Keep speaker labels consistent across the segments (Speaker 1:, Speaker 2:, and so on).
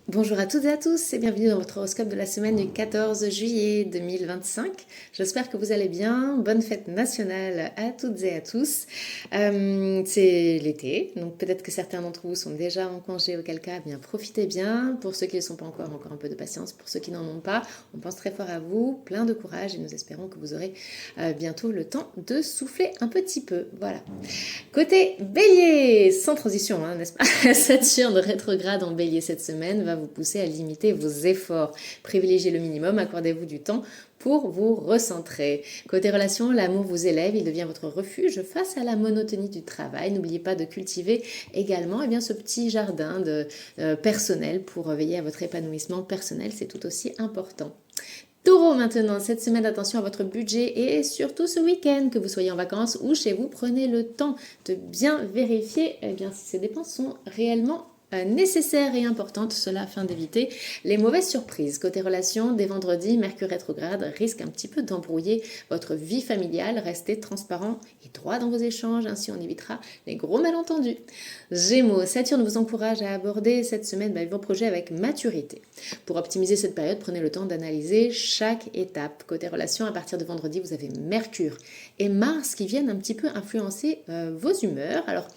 Speaker 1: Bonjour à toutes et à tous et bienvenue dans votre horoscope de la semaine du 14 juillet 2025. J'espère que vous allez bien. Bonne fête nationale à toutes et à tous. C'est l'été, donc peut-être que certains d'entre vous sont déjà en congé, auquel cas, bien profitez bien. Pour ceux qui ne le sont pas encore, encore un peu de patience. Pour ceux qui n'en ont pas, on pense très fort à vous, plein de courage et nous espérons que vous aurez bientôt le temps de souffler un petit peu. Voilà. Côté Bélier, sans transition, hein, n'est-ce pas? Saturne rétrograde en Bélier cette semaine va vous pousser à limiter vos efforts. Privilégiez le minimum, accordez-vous du temps pour vous recentrer. Côté relation, l'amour vous élève, il devient votre refuge face à la monotonie du travail. N'oubliez pas de cultiver également ce petit jardin personnel pour veiller à votre épanouissement personnel, c'est tout aussi important. Taureau maintenant, cette semaine, attention à votre budget et surtout ce week-end, que vous soyez en vacances ou chez vous, prenez le temps de bien vérifier si ces dépenses sont réellement nécessaires et importantes, cela afin d'éviter les mauvaises surprises. Côté relations, dès vendredi, Mercure rétrograde risque un petit peu d'embrouiller votre vie familiale. Restez transparent et droit dans vos échanges, ainsi on évitera les gros malentendus. Gémeaux, Saturne vous encourage à aborder cette semaine vos projets avec maturité. Pour optimiser cette période, prenez le temps d'analyser chaque étape. Côté relations, à partir de vendredi, vous avez Mercure et Mars qui viennent un petit peu influencer vos humeurs. Alors,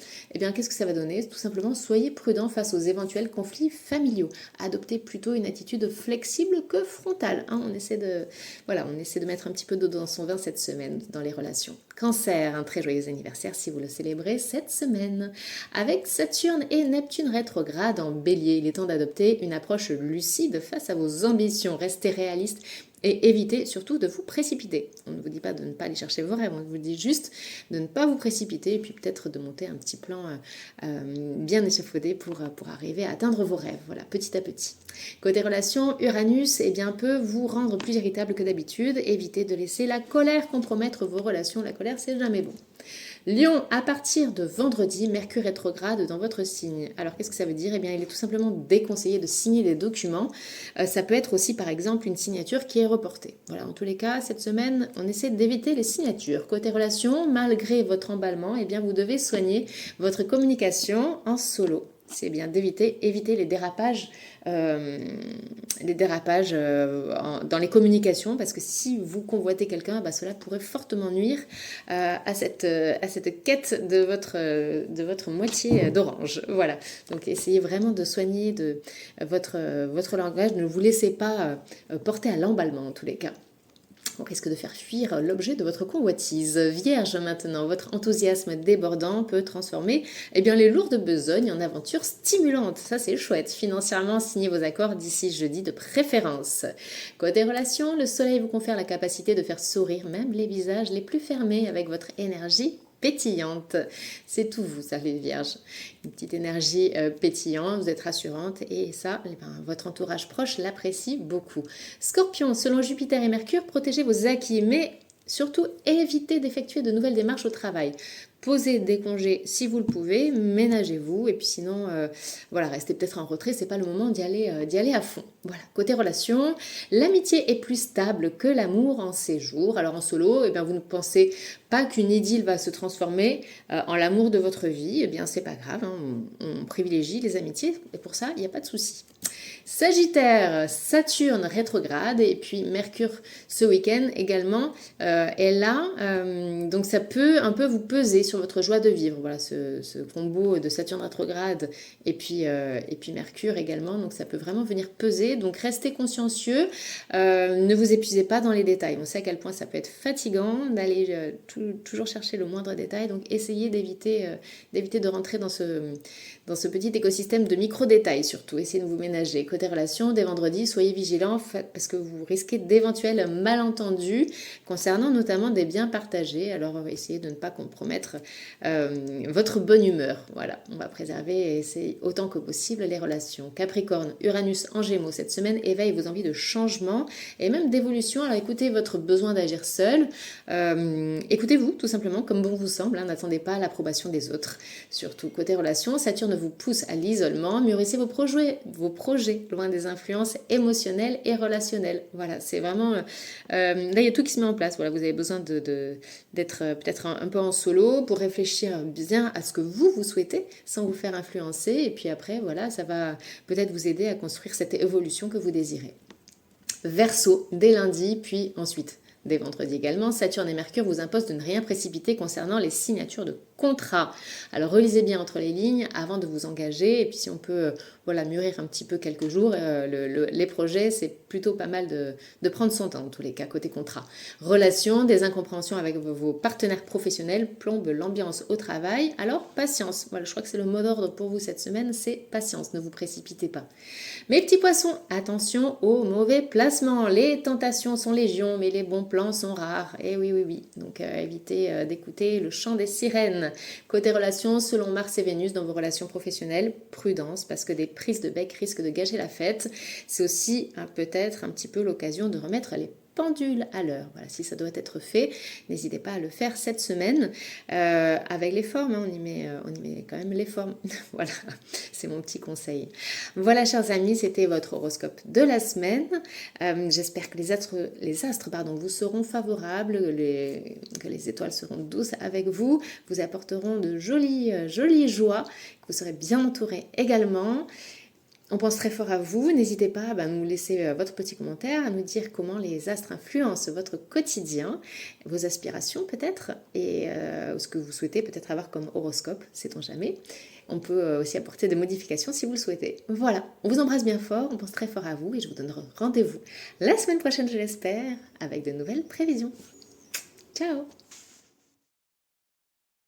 Speaker 1: qu'est-ce que ça va donner? Tout simplement, soyez prudent face aux éventuels conflits familiaux. Adoptez plutôt une attitude flexible que frontale. On essaie de mettre un petit peu d'eau dans son vin cette semaine dans les relations. Cancer, un très joyeux anniversaire si vous le célébrez cette semaine. Avec Saturne et Neptune rétrograde en Bélier, il est temps d'adopter une approche lucide face à vos ambitions. Restez réaliste et évitez surtout de vous précipiter. On ne vous dit pas de ne pas aller chercher vos rêves, on vous dit juste de ne pas vous précipiter et puis peut-être de monter un petit plan bien échafaudé pour arriver à atteindre vos rêves, voilà, petit à petit. Côté relations, Uranus peut vous rendre plus irritable que d'habitude. Évitez de laisser la colère compromettre vos relations. La colère, c'est jamais bon. Lion, à partir de vendredi, Mercure rétrograde dans votre signe. Alors qu'est-ce que ça veut dire? Il est tout simplement déconseillé de signer des documents. Ça peut être aussi par exemple une signature qui est reportée. Voilà, en tous les cas, cette semaine, on essaie d'éviter les signatures. Côté relations, malgré votre emballement, vous devez soigner votre communication en solo. C'est bien d'éviter les dérapages, dans les communications, parce que si vous convoitez quelqu'un, cela pourrait fortement nuire à cette quête de votre moitié d'orange. Voilà. Donc essayez vraiment de soigner votre langage. Ne vous laissez pas porter à l'emballement en tous les cas. On risque de faire fuir l'objet de votre convoitise. Vierge maintenant, votre enthousiasme débordant peut transformer les lourdes besognes en aventures stimulantes. Ça c'est chouette. Financièrement, signez vos accords d'ici jeudi de préférence. Côté relations, le soleil vous confère la capacité de faire sourire même les visages les plus fermés avec votre énergie pétillante. C'est tout vous, ça les vierges. Une petite énergie pétillante, vous êtes rassurante et ça, votre entourage proche l'apprécie beaucoup. Scorpion, selon Jupiter et Mercure, protégez vos acquis, mais surtout évitez d'effectuer de nouvelles démarches au travail. Posez des congés si vous le pouvez, ménagez-vous et puis sinon, restez peut-être en retrait, c'est pas le moment d'y aller à fond. Voilà, côté relation, l'amitié est plus stable que l'amour en ces jours. Alors en solo, vous ne pensez pas qu'une idylle va se transformer en l'amour de votre vie. C'est pas grave, on privilégie les amitiés et pour ça, il n'y a pas de souci. Sagittaire, Saturne rétrograde et puis Mercure ce week-end également est là. Donc ça peut un peu vous peser sur votre joie de vivre. Voilà, ce combo de Saturne rétrograde et puis Mercure également. Donc ça peut vraiment venir peser. Donc restez consciencieux. Ne vous épuisez pas dans les détails. On sait à quel point ça peut être fatigant d'aller toujours chercher le moindre détail. Donc essayez d'éviter de rentrer dans ce petit écosystème de micro-détails surtout. Essayez de vous ménager. Côté relations, dès vendredi, soyez vigilants parce que vous risquez d'éventuels malentendus concernant notamment des biens partagés. Alors essayez de ne pas compromettre votre bonne humeur. Voilà, on va préserver et c'est autant que possible les relations. Capricorne, Uranus en Gémeaux cette semaine éveille vos envies de changement et même d'évolution. Alors écoutez votre besoin d'agir seul. Écoutez-vous tout simplement comme bon vous semble. N'attendez pas l'approbation des autres. Surtout côté relations, Saturne vous pousse à l'isolement. Mûrissez vos projets loin des influences émotionnelles et relationnelles. Voilà, c'est vraiment... là, il y a tout qui se met en place. Voilà, vous avez besoin d'être peut-être un peu en solo pour réfléchir bien à ce que vous souhaitez sans vous faire influencer. Et puis après, voilà, ça va peut-être vous aider à construire cette évolution que vous désirez. Verseau, dès lundi, puis ensuite dès vendredi également, Saturne et Mercure vous imposent de ne rien précipiter concernant les signatures de contrats. Alors relisez bien entre les lignes avant de vous engager, et puis si on peut voilà, mûrir un petit peu quelques jours, les projets, c'est plutôt pas mal de prendre son temps, en tous les cas, côté contrat. Relations, des incompréhensions avec vos partenaires professionnels plombent l'ambiance au travail, alors patience. Voilà, je crois que c'est le mot d'ordre pour vous cette semaine, c'est patience, ne vous précipitez pas. Mes petits poissons, attention aux mauvais placements. Les tentations sont légion, mais les bons plans sont rares. Et oui, oui, oui. Donc évitez d'écouter le chant des sirènes. Côté relations, selon Mars et Vénus dans vos relations professionnelles, prudence, parce que des prises de bec risquent de gâcher la fête. C'est aussi peut-être un petit peu l'occasion de remettre les pendules à l'heure. Voilà, si ça doit être fait, n'hésitez pas à le faire cette semaine avec les formes. On y met quand même les formes. Voilà, c'est mon petit conseil. Voilà, chers amis, c'était votre horoscope de la semaine. J'espère que les astres vous seront favorables, que les étoiles seront douces avec vous, vous apporteront de jolies joies, que vous serez bien entourés également. On pense très fort à vous. N'hésitez pas à nous laisser votre petit commentaire, à nous dire comment les astres influencent votre quotidien, vos aspirations peut-être, et ce que vous souhaitez peut-être avoir comme horoscope, sait-on jamais. On peut aussi apporter des modifications si vous le souhaitez. Voilà, on vous embrasse bien fort, on pense très fort à vous et je vous donne rendez-vous la semaine prochaine, je l'espère, avec de nouvelles prévisions. Ciao!